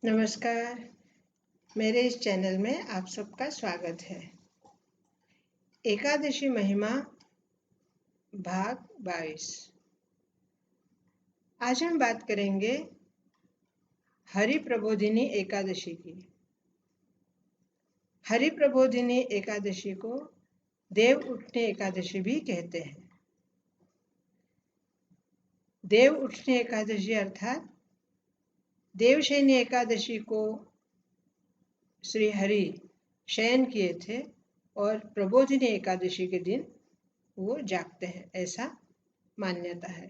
नमस्कार। मेरे इस चैनल में आप सबका स्वागत है। एकादशी महिमा भाग 22। आज हम बात करेंगे हरि प्रबोधिनी एकादशी की। हरि प्रबोधिनी एकादशी को देव उठनी एकादशी भी कहते हैं। देव उठनी एकादशी अर्थात देवशयनी एकादशी को श्री हरि शयन किए थे और प्रबोधिनी एकादशी के दिन वो जागते हैं, ऐसा मान्यता है।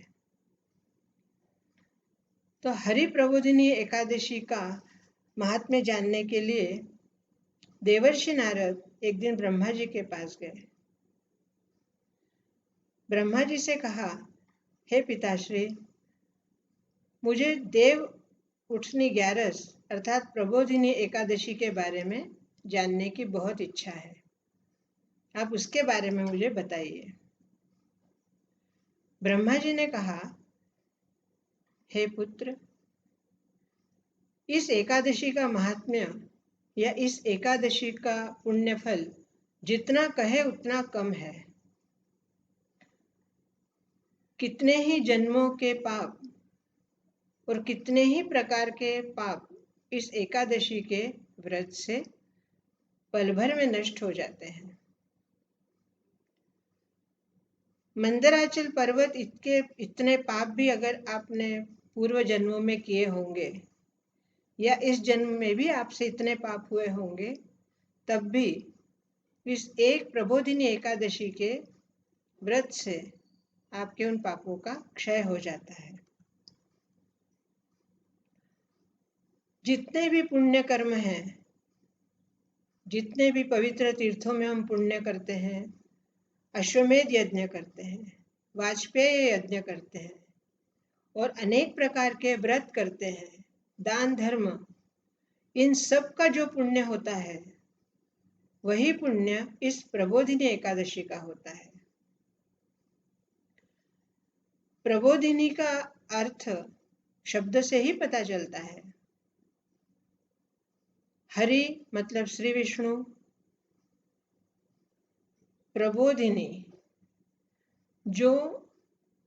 तो हरि प्रबोधिनी एकादशी का महात्म्य जानने के लिए देवर्षि नारद एक दिन ब्रह्मा जी के पास गए। ब्रह्मा जी से कहा, हे पिताश्री, मुझे देव उठनी 11 अर्थात प्रबोधिनी एकादशी के बारे में जानने की बहुत इच्छा है। आप उसके बारे में मुझे बताइए। ब्रह्मा जी ने कहा, हे पुत्र, इस एकादशी का महात्म्य या इस एकादशी का पुण्य फल जितना कहे उतना कम है। कितने ही जन्मों के पाप और कितने ही प्रकार के पाप इस एकादशी के व्रत से पल भर में नष्ट हो जाते हैं। मंदराचल पर्वत इतने पाप भी अगर आपने पूर्व जन्मों में किए होंगे या इस जन्म में भी आपसे इतने पाप हुए होंगे, तब भी इस एक प्रबोधिनी एकादशी के व्रत से आपके उन पापों का क्षय हो जाता है। जितने भी पुण्य कर्म हैं, जितने भी पवित्र तीर्थों में हम पुण्य करते हैं, अश्वमेध यज्ञ करते हैं, वाजपेय यज्ञ करते हैं और अनेक प्रकार के व्रत करते हैं, दान धर्म, इन सब का जो पुण्य होता है वही पुण्य इस प्रबोधिनी एकादशी का होता है। प्रबोधिनी का अर्थ शब्द से ही पता चलता है। हरि मतलब श्री विष्णु, प्रबोधिनी जो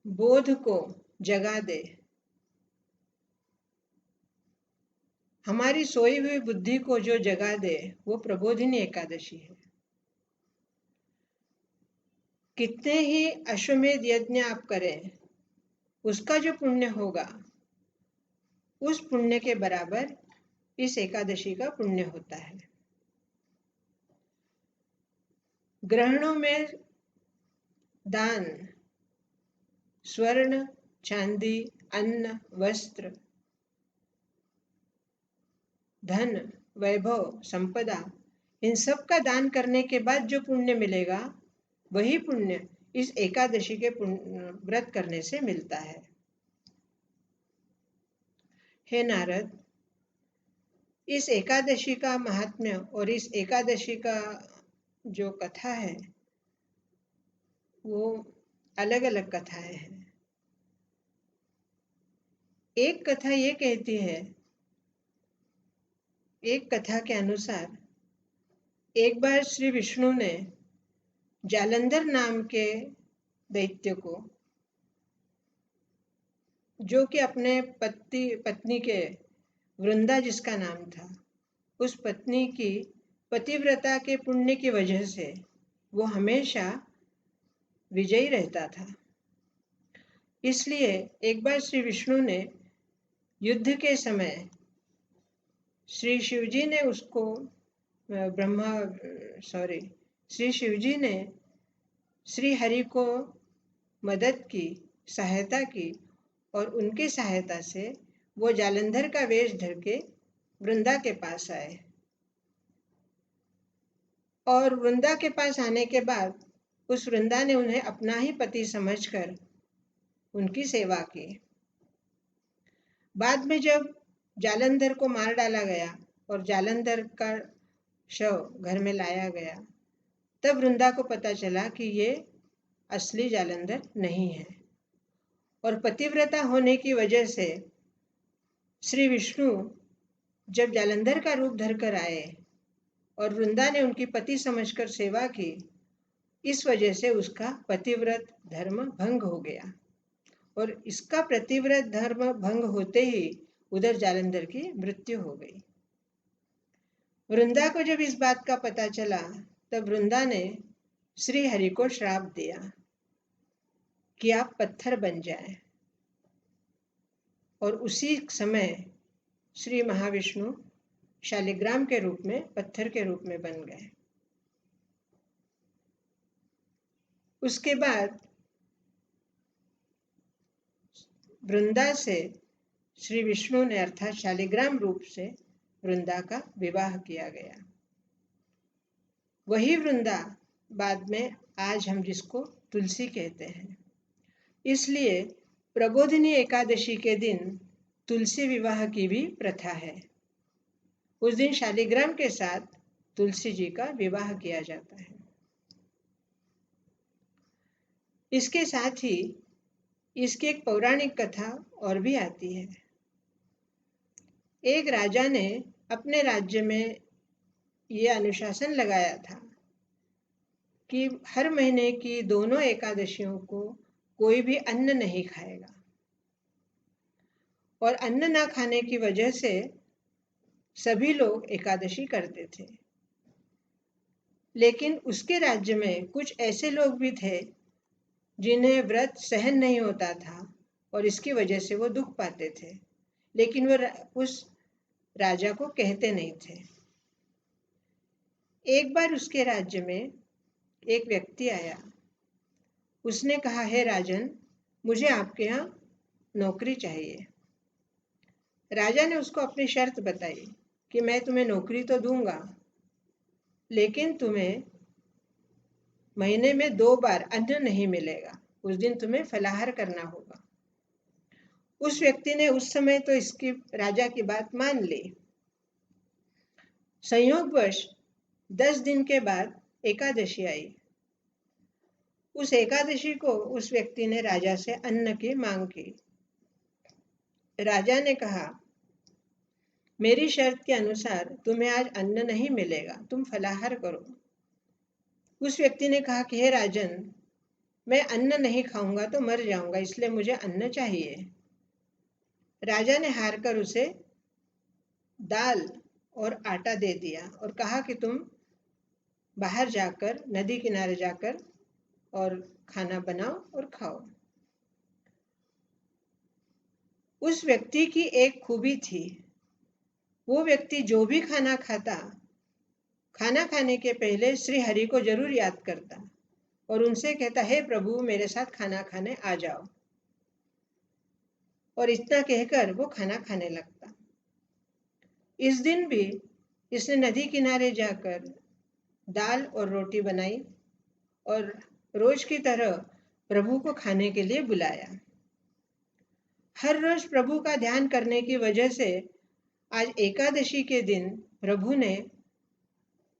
बोध को जगा दे, हमारी सोई हुई बुद्धि को जो जगा दे, वो प्रबोधिनी एकादशी है। कितने ही अश्वमेध यज्ञ आप करें, उसका जो पुण्य होगा उस पुण्य के बराबर इस एकादशी का पुण्य होता है। ग्रहणों में दान, स्वर्ण, चांदी, अन्न, वस्त्र, धन, वैभव, संपदा, इन सब का दान करने के बाद जो पुण्य मिलेगा वही पुण्य इस एकादशी के व्रत करने से मिलता है। हे नारद, इस एकादशी का महात्म्य और इस एकादशी का जो कथा है वो अलग अलग कथाएं हैं। एक कथा ये कहती है, एक कथा के अनुसार एक बार श्री विष्णु ने जालंधर नाम के दैत्य को, जो कि अपने पत्नी के, वृंदा जिसका नाम था, उस पत्नी की पतिव्रता के पुण्य की वजह से वो हमेशा विजयी रहता था। इसलिए एक बार श्री विष्णु ने युद्ध के समय श्री शिवजी ने श्री शिवजी ने श्री हरि को मदद की, सहायता की और उनकी सहायता से वो जालंधर का वेश धर के वृंदा के पास आए और वृंदा के पास आने के बाद उस वृंदा ने उन्हें अपना ही पति समझकर उनकी सेवा की। बाद में जब जालंधर को मार डाला गया और जालंधर का शव घर में लाया गया, तब वृंदा को पता चला कि ये असली जालंधर नहीं है और पतिव्रता होने की वजह से श्री विष्णु जब जालंधर का रूप धरकर आए और वृंदा ने उनकी पति समझकर सेवा की, इस वजह से उसका पतिव्रत धर्म भंग हो गया और इसका पतिव्रत धर्म भंग होते ही उधर जालंधर की मृत्यु हो गई। वृंदा को जब इस बात का पता चला तब वृंदा ने श्री हरि को श्राप दिया कि आप पत्थर बन जाएं, और उसी समय श्री महाविष्णु शालिग्राम के रूप में, पत्थर के रूप में बन गए। उसके बाद वृंदा से श्री विष्णु ने अर्थात शालिग्राम रूप से वृंदा का विवाह किया गया। वही वृंदा बाद में आज हम जिसको तुलसी कहते हैं। इसलिए प्रबोधिनी एकादशी के दिन तुलसी विवाह की भी प्रथा है। उस दिन शालिग्राम के साथ तुलसी जी का विवाह किया जाता है। इसके साथ ही इसकी एक पौराणिक कथा और भी आती है। एक राजा ने अपने राज्य में ये अनुशासन लगाया था कि हर महीने की दोनों एकादशियों को कोई भी अन्न नहीं खाएगा, और अन्न ना खाने की वजह से सभी लोग एकादशी करते थे। लेकिन उसके राज्य में कुछ ऐसे लोग भी थे जिन्हें व्रत सहन नहीं होता था और इसकी वजह से वो दुख पाते थे, लेकिन वो उस राजा को कहते नहीं थे। एक बार उसके राज्य में एक व्यक्ति आया। उसने कहा, हे राजन, मुझे आपके यहाँ नौकरी चाहिए। राजा ने उसको अपनी शर्त बताई कि मैं तुम्हें नौकरी तो दूंगा, लेकिन तुम्हें महीने में 2 बार अन्न नहीं मिलेगा, उस दिन तुम्हें फलाहार करना होगा। उस व्यक्ति ने उस समय तो इसकी राजा की बात मान ली। संयोगवश 10 दिन के बाद एकादशी आई। उस एकादशी को उस व्यक्ति ने राजा से अन्न की मांग की। राजा ने कहा, मेरी शर्त के अनुसार तुम्हें आज अन्न नहीं मिलेगा, तुम फलाहार करो। उस व्यक्ति ने कहा कि हे राजन, मैं अन्न नहीं खाऊंगा तो मर जाऊंगा, इसलिए मुझे अन्न चाहिए। राजा ने हार कर उसे दाल और आटा दे दिया और कहा कि तुम बाहर जाकर, नदी किनारे जाकर और खाना बनाओ और खाओ। उस व्यक्ति की एक खूबी थी, वो व्यक्ति जो भी खाना खाता, खाना खाने के पहले श्री हरि को जरूर याद करता और उनसे कहता, हे प्रभु, मेरे साथ खाना खाने आ जाओ। और इतना कहकर वो खाना खाने लगता। इस दिन भी इसने नदी किनारे जाकर दाल और रोटी बनाई और रोज की तरह प्रभु को खाने के लिए बुलाया। हर रोज प्रभु का ध्यान करने की वजह से आज एकादशी के दिन प्रभु ने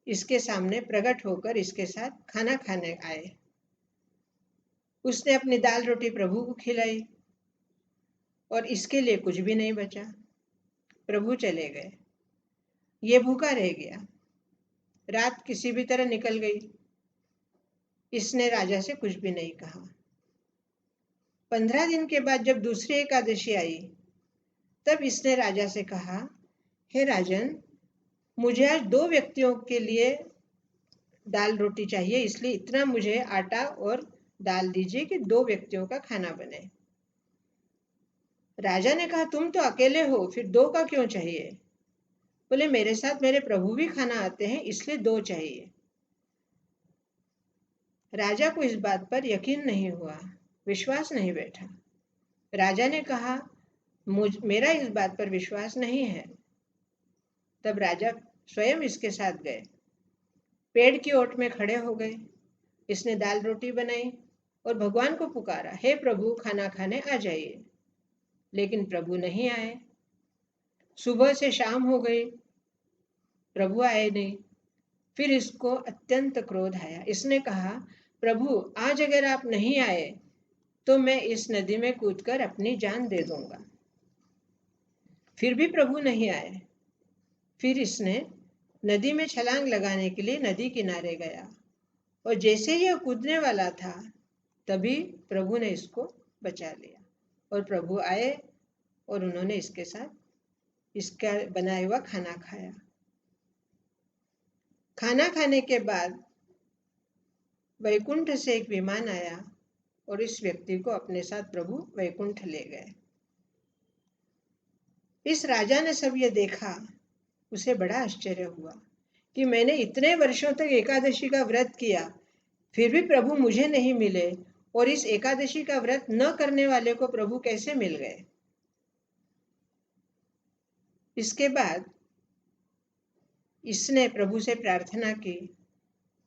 इसके सामने प्रकट होकर इसके साथ खाना खाने आए। उसने अपनी दाल रोटी प्रभु को खिलाई और इसके लिए कुछ भी नहीं बचा। प्रभु चले गए, ये भूखा रह गया। रात किसी भी तरह निकल गई। इसने राजा से कुछ भी नहीं कहा। 15 दिन के बाद जब दूसरी एकादशी आई, तब इसने राजा से कहा, हे राजन, मुझे आज 2 व्यक्तियों के लिए दाल रोटी चाहिए, इसलिए इतना मुझे आटा और दाल दीजिए कि 2 व्यक्तियों का खाना बने। राजा ने कहा, तुम तो अकेले हो, फिर 2 का क्यों चाहिए? बोले, मेरे साथ मेरे प्रभु भी खाना आते हैं, इसलिए 2 चाहिए। राजा को इस बात पर यकीन नहीं हुआ, विश्वास नहीं बैठा। राजा ने कहा, मेरा इस बात पर विश्वास नहीं है। तब राजा स्वयं इसके साथ गए, पेड़ की ओट में खड़े हो गए। इसने दाल रोटी बनाई और भगवान को पुकारा, हे प्रभु, खाना खाने आ जाइए। लेकिन प्रभु नहीं आए। सुबह से शाम हो गई, प्रभु आए नहीं। फिर इसको अत्यंत क्रोध आया। इसने कहा, प्रभु, आज अगर आप नहीं आए तो मैं इस नदी में कूदकर अपनी जान दे दूंगा। फिर भी प्रभु नहीं आए। फिर इसने नदी में छलांग लगाने के लिए नदी किनारे गया और जैसे ही यह कूदने वाला था तभी प्रभु ने इसको बचा लिया और प्रभु आए और उन्होंने इसके साथ इसका बनाया हुआ खाना खाया। खाना खाने के बाद वैकुंठ से एक विमान आया और इस व्यक्ति को अपने साथ प्रभु वैकुंठ ले गए। इस राजा ने सब ये देखा, उसे बड़ा आश्चर्य हुआ कि मैंने इतने वर्षों तक एकादशी का व्रत किया, फिर भी प्रभु मुझे नहीं मिले और इस एकादशी का व्रत न करने वाले को प्रभु कैसे मिल गए। इसके बाद इसने प्रभु से प्रार्थना की,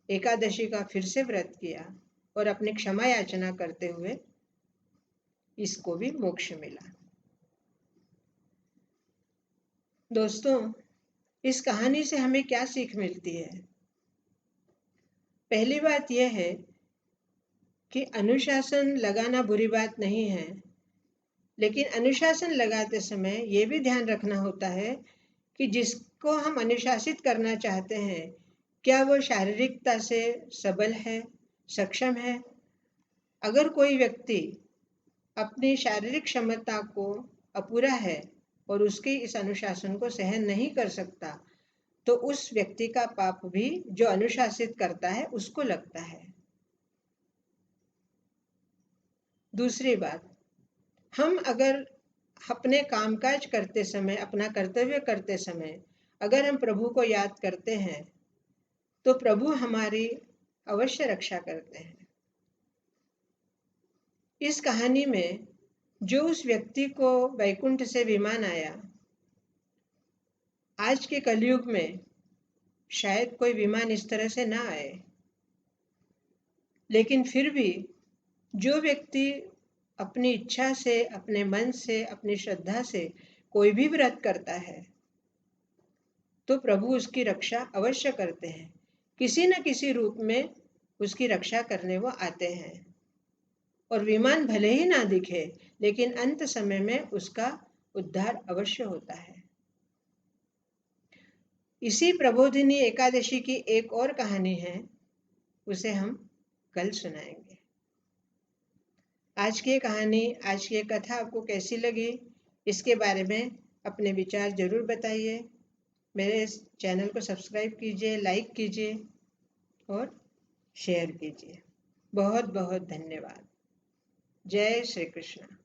एकादशी का फिर से व्रत किया और अपनी क्षमा याचना करते हुए इसको भी मोक्ष मिला। दोस्तों, इस कहानी से हमें क्या सीख मिलती है? पहली बात यह है कि अनुशासन लगाना बुरी बात नहीं है, लेकिन अनुशासन लगाते समय ये भी ध्यान रखना होता है कि जिसको हम अनुशासित करना चाहते हैं, क्या वो शारीरिकता से सबल है, सक्षम है? अगर कोई व्यक्ति अपनी शारीरिक क्षमता को अपूरा है और उसके इस अनुशासन को सहन नहीं कर सकता, तो उस व्यक्ति का पाप भी जो अनुशासित करता है उसको लगता है। दूसरी बात, हम अगर अपने कामकाज करते समय, अपना कर्तव्य करते समय अगर हम प्रभु को याद करते हैं तो प्रभु हमारी अवश्य रक्षा करते हैं। इस कहानी में जो उस व्यक्ति को वैकुंठ से विमान आया, आज के कलयुग में शायद कोई विमान इस तरह से ना आए, लेकिन फिर भी जो व्यक्ति अपनी इच्छा से, अपने मन से, अपनी श्रद्धा से कोई भी व्रत करता है तो प्रभु उसकी रक्षा अवश्य करते हैं। किसी न किसी रूप में उसकी रक्षा करने वो आते हैं और विमान भले ही ना दिखे, लेकिन अंत समय में उसका उद्धार अवश्य होता है। इसी प्रबोधिनी एकादशी की एक और कहानी है, उसे हम कल सुनाएंगे। आज की कहानी, आज की कथा आपको कैसी लगी, इसके बारे में अपने विचार जरूर बताइए। मेरे इस चैनल को सब्सक्राइब कीजिए, लाइक कीजिए और शेयर कीजिए। बहुत बहुत धन्यवाद। जय श्री कृष्ण।